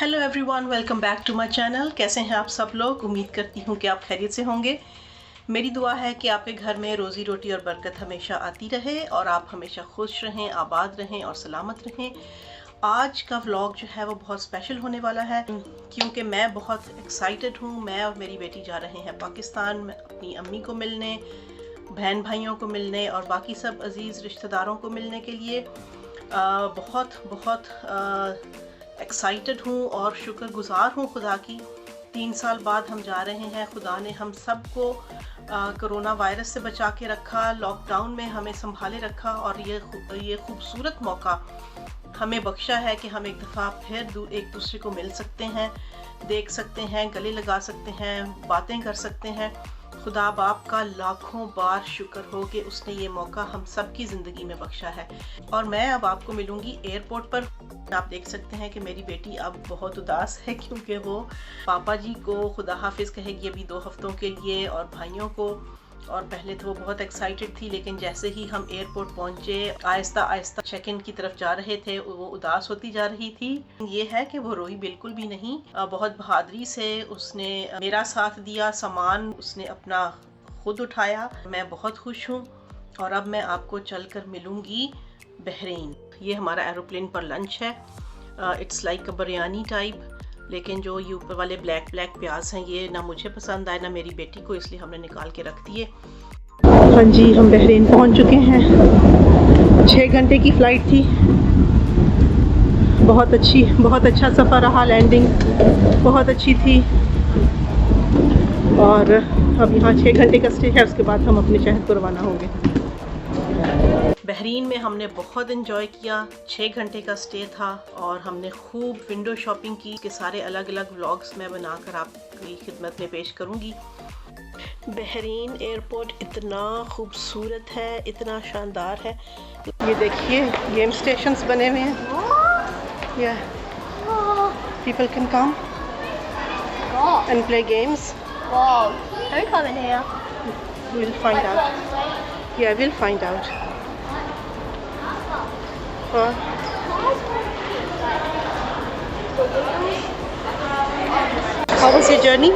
Hello everyone, welcome back to my channel. कैसे हैं आप सब लोग? उम्मीद करती हूँ कि आप खैरियत से होंगे। मेरी दुआ है कि आपके घर में रोज़ी रोटी और बरकत हमेशा आती रहे और आप हमेशा खुश रहें, आबाद रहें और सलामत रहें। आज का व्लॉग जो है वो बहुत स्पेशल होने वाला है क्योंकि मैं बहुत एक्साइटेड हूँ। मैं और मेरी बेटी जा रहे हैं पाकिस्तान में अपनी अम्मी को मिलने, बहन भाइयों को मिलने और बाकी सब अजीज़ रिश्तेदारों को मिलने के लिए। बहुत एक्साइटेड हूँ और शुक्रगुजार हूँ खुदा की। 3 साल बाद हम जा रहे हैं। खुदा ने हम सबको कोरोना वायरस से बचा के रखा, लॉकडाउन में हमें संभाले रखा और ये खूबसूरत मौका हमें बख्शा है कि हम एक दफ़ा फिर एक दूसरे को मिल सकते हैं, देख सकते हैं, गले लगा सकते हैं, बातें कर सकते हैं। खुदा बाप का लाखों बार शुक्र हो कि उसने ये मौका हम सब की ज़िंदगी में बख्शा है। और मैं अब आपको मिलूँगी एयरपोर्ट पर। आप देख सकते हैं कि मेरी बेटी अब बहुत उदास है क्योंकि वो पापा जी को खुदा हाफिज़ कहेगी अभी 2 हफ्तों के लिए और भाइयों को। और पहले तो वो बहुत एक्साइटेड थी, लेकिन जैसे ही हम एयरपोर्ट पहुंचे आहिस्ता आहिस्ता चेक इन की तरफ जा रहे थे वो उदास होती जा रही थी। ये है कि वो रोई बिल्कुल भी नहीं। बहुत बहादुरी से उसने मेरा साथ दिया, सामान उसने अपना खुद उठाया। मैं बहुत खुश हूँ और अब मैं आपको चलकर मिलूँगी बहरीन। ये हमारा एरोप्लेन पर लंच है। It's like a biryani type, लेकिन जो ये ऊपर वाले ब्लैक प्याज हैं ये ना मुझे पसंद आए ना मेरी बेटी को, इसलिए हमने निकाल के रख दिए। हाँ जी, हम बहरीन पहुंच चुके हैं। 6 घंटे की फ़्लाइट थी। बहुत अच्छा सफ़र रहा। लैंडिंग बहुत अच्छी थी और अब यहाँ 6 घंटे का स्टे है। उसके बाद हम अपने शहर को रवाना होंगे। बहरीन में हमने बहुत एंजॉय किया। 6 घंटे का स्टे था और हमने खूब विंडो शॉपिंग की। के सारे अलग अलग व्लॉग्स मैं बनाकर आपकी खिदमत में पेश करूंगी। बहरीन एयरपोर्ट इतना खूबसूरत है, इतना शानदार है। ये देखिए गेम स्टेशंस बने हुए हैं। या people can come and play games. Wow, can we come in here? We'll find out. Yeah, we'll find out. How was your journey?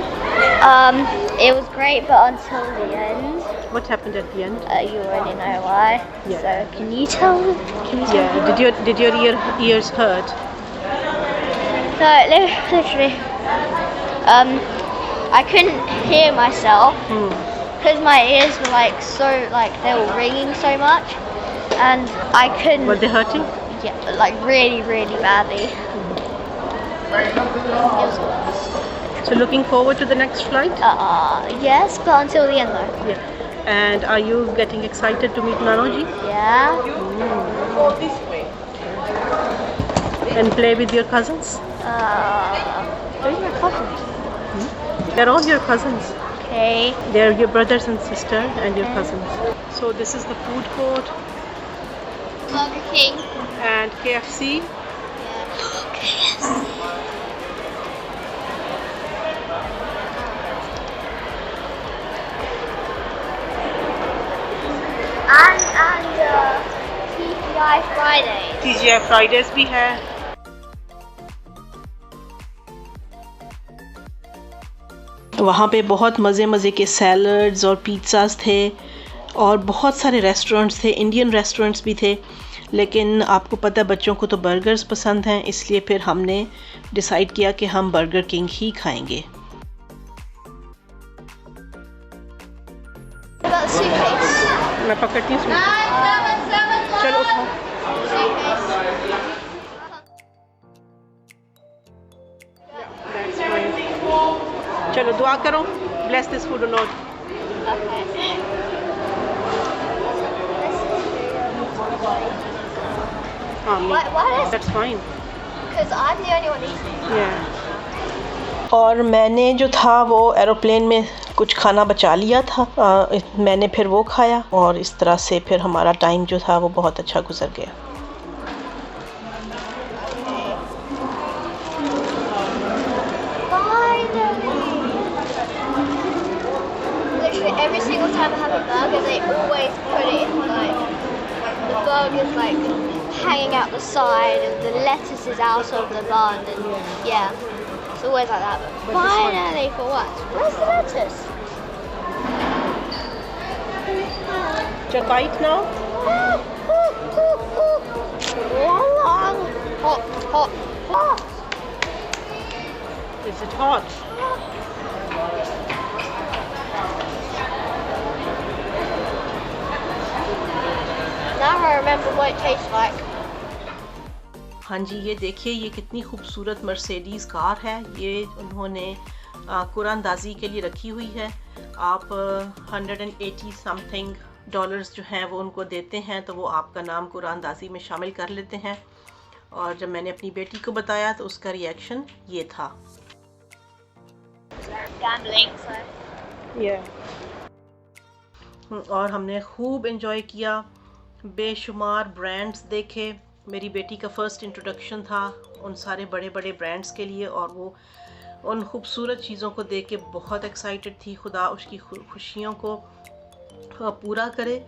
It was great, but until the end. What happened at the end? You already know why. Yeah. So can you tell? Yeah. Did your ears hurt? No, literally. I couldn't hear myself because my ears were they were ringing so much, and I couldn't. Were they hurting? Yeah, like really badly. It was good. So looking forward to the next flight? Yes, but until the end though. Yeah. And are you getting excited to meet Nanoji? Yeah. And play with your cousins? Who's my cousins? They're all your cousins. Okay. They're your brothers and sister and your cousins. So this is the food court. Burger King. And KFC. Yeah. KFC. And TGI Fridays. TGI Fridays भी है। वहाँ पे बहुत मज़े के salads और pizzas थे और बहुत सारे रेस्टोरेंट्स थे, इंडियन रेस्टोरेंट्स भी थे। लेकिन आपको पता है बच्चों को तो बर्गर्स पसंद हैं, इसलिए फिर हमने डिसाइड किया कि हम बर्गर किंग ही खाएंगे। मैं पकड़ती हूँ। चलो उठाओ। चलो दुआ करो। Bless this food, Lord. That's fine. Because I'm the only one eating. Yeah. और मैंने जो था वो एरोप्लेन में कुछ खाना बचा लिया था। मैंने फिर वो खाया और इस तरह से फिर हमारा टाइम जो था वो बहुत अच्छा गुजर गया। Every single time I have a burger, they always put it in the burger's hanging out the side, and the lettuce is out of the bun, and yeah, it's always like that. But finally, for once, where's the lettuce? Just bite now. Hot, hot, hot. Is it hot? Now I remember what it tastes like. हाँ जी, ये देखिए ये कितनी खूबसूरत Mercedes car है। ये उन्होंने कुरानदाजी के लिए रखी हुई है। आप 180 समथिंग डॉलर्स जो हैं वो उनको देते हैं, तो वो आपका नाम कुरानदाजी में शामिल कर लेते हैं। और जब मैंने अपनी बेटी को बताया तो उसका रिएक्शन ये था। और हमने खूब एंजॉय किया, बेशुमार ब्रांड्स देखे। मेरी बेटी का फर्स्ट इंट्रोडक्शन था उन सारे बड़े बड़े ब्रांड्स के लिए, और वो उन खूबसूरत चीज़ों को देख के बहुत एक्साइटेड थी। खुदा उसकी खुशियों को पूरा करे।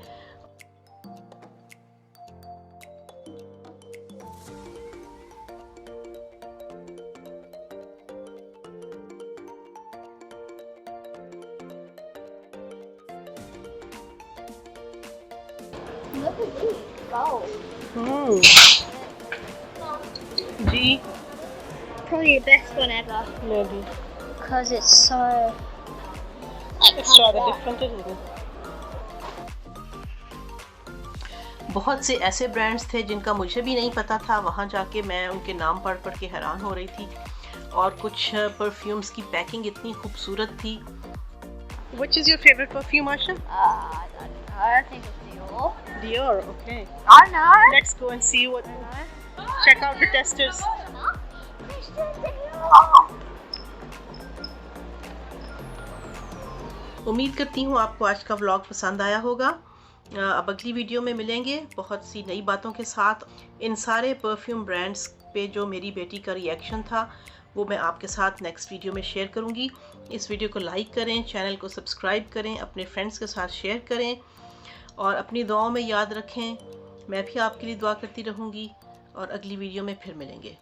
Look at these gold. Ji, Probably the best one ever. maybe Because it's so like it's rather different, isn't it? बहुत से ऐसे ब्रांड्स थे जिनका मुझे भी नहीं पता था। वहाँ जाके मैं उनके नाम पढ़ के हैरान हो रही थी। और कुछ परफ्यूम्स की पैकिंग इतनी खूबसूरत थी। Which is your favorite perfume, Asha? I don't know. I think it's Dior. Dior, okay. I know. Let's go and see what. Check out the testers. उम्मीद करती हूँ आपको आज का व्लॉग पसंद आया होगा। अब अगली वीडियो में मिलेंगे बहुत सी नई बातों के साथ। इन सारे परफ्यूम ब्रांड्स पे जो मेरी बेटी का रिएक्शन था वो मैं आपके साथ नेक्स्ट वीडियो में शेयर करूँगी। इस वीडियो को लाइक करें, चैनल को सब्सक्राइब करें, अपने फ्रेंड्स के साथ शेयर करें और अपनी दुआओं में याद रखें। मैं भी आपके लिए दुआ करती रहूँगी और अगली वीडियो में फिर मिलेंगे।